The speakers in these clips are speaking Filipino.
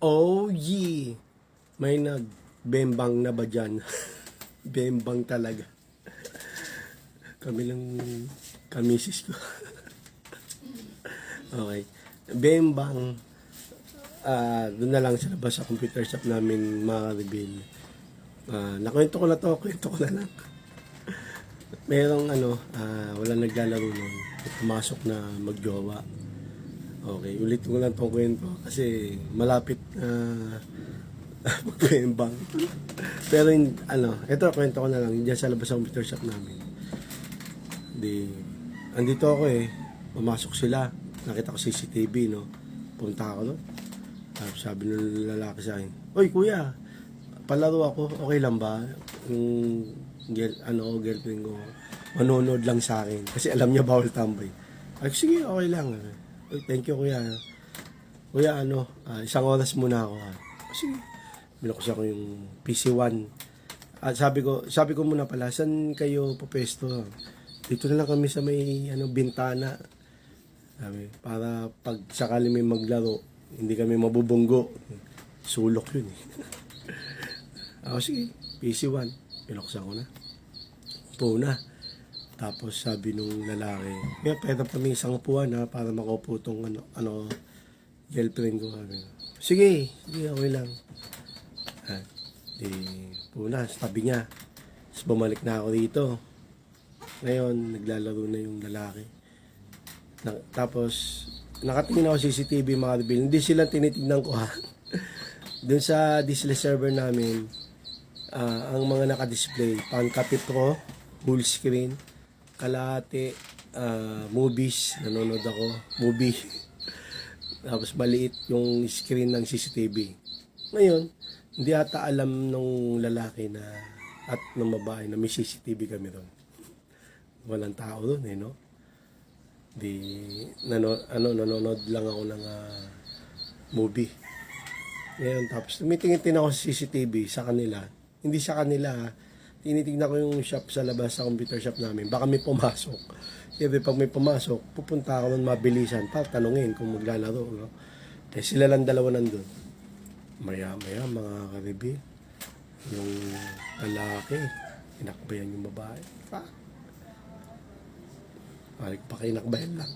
Oh, yeah. May nagbembang na ba dyan? Bembang talaga. Kami lang, kamisis ko. Okay. Bembang. Doon na lang sa labas sa computer shop namin ma-reveal. Nakwento ko na to, kwento ko na lang. Merong walang naglalaro nun. Pumasok na magjowa. Okay, ulit ko lang itong kwento kasi malapit na magbembang. Pero ito kwento ko na lang diyan sa labas ng computer shop namin. Andito ako pumasok sila. Nakita ko CCTV, no. Punta ako, no. Tapos sabi ng lalaki sa akin, "Oy, kuya, palaro ako, okay lang ba?" Yung girlfriend ko, manonood lang sa akin kasi alam niya bawal tambay. Ay, sige, okay lang. Thank you, kuya. Kuya, isang oras muna ako. Sige. Binuksan ko yung PC1. At sabi ko muna pala, saan kayo pupesto? Dito na lang kami sa may bintana. Sabi, para pag sakali may maglaro, hindi kami mabubunggo. Sulok yun sige, PC1. Binuksan ko na. Upo na. Tapos sabi nung lalaki, pwede pa may isang upuan para makaupo tong girlfriend ko. Sige, okay lang. Puna, tabi niya. Tapos bumalik na ako dito. Ngayon, naglalaro na yung lalaki. Tapos, nakatingin ako CCTV mga reveal. Hindi sila tinitignan ko Doon sa display server namin, ang mga naka-display, Pang-Copy Pro, full screen, kalahati, movies, nanonood ako, movie. Tapos maliit yung screen ng CCTV. Ngayon, hindi ata alam nung lalaki at ng babae na may CCTV kami doon. Walang tao doon no? Nanonood lang ako ng movie. Ngayon, tapos tumitingin ako sa CCTV sa kanila. Hindi sa kanila tinitignan ko yung shop sa labas sa computer shop namin. Baka may pumasok. Siyempre, pag may pumasok, pupunta ako ng mabilisan para tanungin kung maglalaro. No? Sila lang dalawa nandun. Maya-maya, mga karibi, yung lalaki, inakbayan yung babae. Pakinakbayan lang.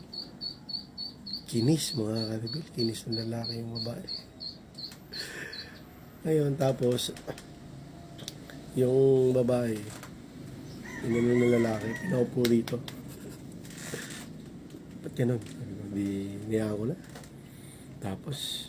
Kinis, mga karibi. Kinis ng lalaki yung babae. Ngayon, tapos, yung babae, inano ng lalaki, pinaupo rito. Ba't ganun? Niyaan ko na. Tapos,